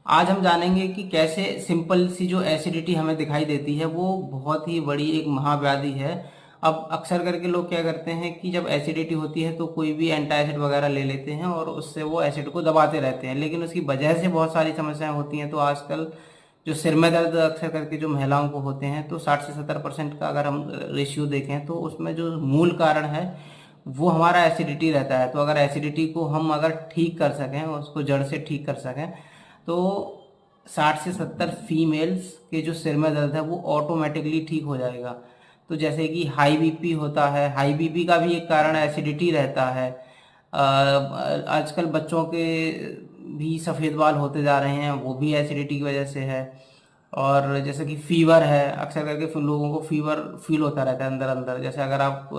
आज हम जानेंगे कि कैसे सिंपल सी जो एसिडिटी हमें दिखाई देती है वो बहुत ही बड़ी एक महाव्याधि है। अब अक्सर करके लोग क्या करते हैं कि जब एसिडिटी होती है तो कोई भी एंटासिड वगैरह ले लेते हैं और उससे वो एसिड को दबाते रहते हैं, लेकिन उसकी वजह से बहुत सारी समस्याएं होती हैं। तो आजकल जो सिर में दर्द अक्सर करके जो महिलाओं को होते हैं तो 60 से 70% का अगर हम रेशियो देखें तो उसमें जो मूल कारण है वो हमारा एसिडिटी रहता है। तो अगर एसिडिटी को हम अगर ठीक कर सकें, उसको जड़ से ठीक कर सकें, तो 60 से 70 फीमेल्स के जो सिर में दर्द है वो ऑटोमेटिकली ठीक हो जाएगा। तो जैसे कि हाई बीपी होता है, हाई बीपी का भी एक कारण एसिडिटी रहता है। आजकल बच्चों के भी सफ़ेद बाल होते जा रहे हैं, वो भी एसिडिटी की वजह से है। और जैसे कि फीवर है, अक्सर करके लोगों को फीवर फील होता रहता है अंदर अंदर। जैसे अगर आप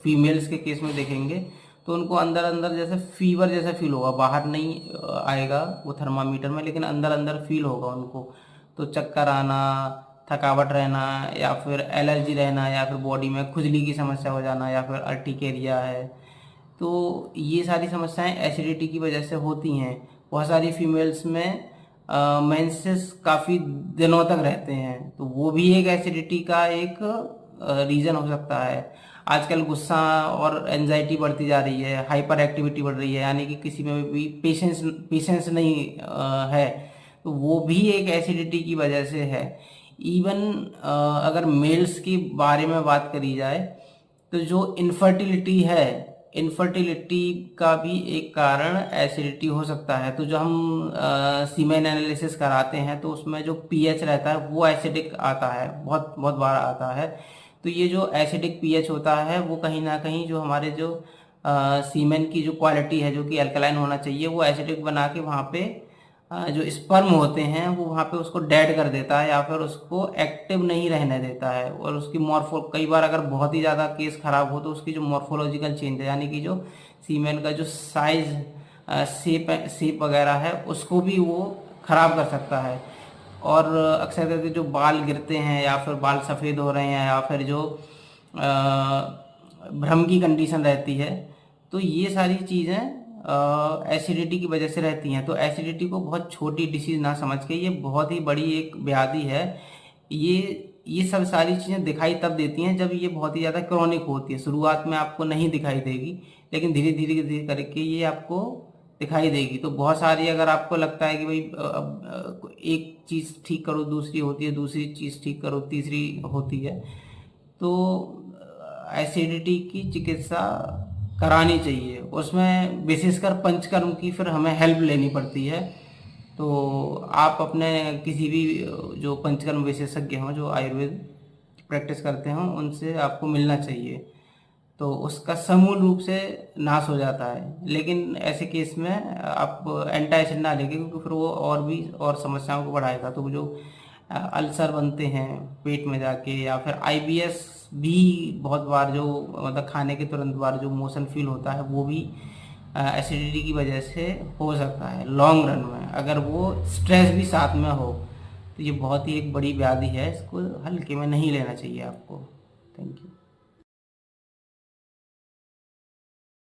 फीमेल्स के केस में देखेंगे तो उनको अंदर अंदर जैसे फीवर जैसा फील होगा, बाहर नहीं आएगा वो थर्मामीटर में, लेकिन अंदर अंदर फील होगा उनको। तो चक्कर आना, थकावट रहना, या फिर एलर्जी रहना, या फिर बॉडी में खुजली की समस्या हो जाना, या फिर अर्टिकेरिया है। तो ये सारी समस्याएं एसिडिटी की वजह से होती हैं। बहुत सारी फीमेल्स में मेंसेस काफ़ी दिनों तक रहते हैं, तो वो भी एक एसिडिटी का एक रीज़न हो सकता है। आजकल गुस्सा और एंजाइटी बढ़ती जा रही है, हाइपर एक्टिविटी बढ़ रही है, यानी कि किसी में भी पेशेंस पेशेंस नहीं है, तो वो भी एक एसिडिटी की वजह से है। इवन अगर मेल्स के बारे में बात करी जाए तो जो इनफर्टिलिटी है, इनफर्टिलिटी का भी एक कारण एसिडिटी हो सकता है। तो जो हम सीमेन एनालिसिस कराते हैं तो उसमें जो पीएच रहता है वो एसिडिक आता है, बहुत बहुत बार आता है। तो ये जो एसिडिक पीएच होता है वो कहीं ना कहीं जो हमारे जो सीमेन की जो क्वालिटी है, जो कि अल्कलाइन होना चाहिए, वो एसिडिक बना के वहाँ पे जो स्पर्म होते हैं वो वहाँ पे उसको डेड कर देता है, या फिर उसको एक्टिव नहीं रहने देता है। और उसकी मॉर्फो कई बार अगर बहुत ही ज़्यादा केस खराब हो तो उसकी जो मॉर्फोलॉजिकल चेंज है, यानी कि जो सीमेन का जो साइज, शेप वगैरह है, उसको भी वो खराब कर सकता है। और अक्सर करके जो बाल गिरते हैं, या फिर बाल सफ़ेद हो रहे हैं, या फिर जो भ्रम की कंडीशन रहती है, तो ये सारी चीज़ें एसिडिटी की वजह से रहती हैं। तो एसिडिटी को बहुत छोटी डिसीज ना समझ के ये बहुत ही बड़ी एक व्याधि है। ये सब सारी चीज़ें दिखाई तब देती हैं जब ये बहुत ही ज़्यादा क्रॉनिक होती है। शुरुआत में आपको नहीं दिखाई देगी, लेकिन धीरे धीरे धीरे करके ये आपको दिखाई देगी। तो बहुत सारी, अगर आपको लगता है कि भाई एक चीज़ ठीक करो दूसरी होती है, दूसरी चीज़ ठीक करो तीसरी होती है, तो एसिडिटी की चिकित्सा करानी चाहिए। उसमें विशेषकर पंचकर्म की फिर हमें हेल्प लेनी पड़ती है। तो आप अपने किसी भी जो पंचकर्म विशेषज्ञ हों, जो आयुर्वेद प्रैक्टिस करते हों, उनसे आपको मिलना चाहिए। तो उसका समूल रूप से नाश हो जाता है। लेकिन ऐसे केस में आप एंटासिड ना लेंगे, क्योंकि फिर वो और भी और समस्याओं को बढ़ाएगा। तो जो अल्सर बनते हैं पेट में जाके, या फिर आईबीएस भी बहुत बार, जो मतलब खाने के तुरंत बाद जो मोशन फील होता है, वो भी एसिडिटी की वजह से हो सकता है लॉन्ग रन में। अगर वो स्ट्रेस भी साथ में हो तो ये बहुत ही एक बड़ी व्याधि है, इसको हल्के में नहीं लेना चाहिए आपको। Thank you.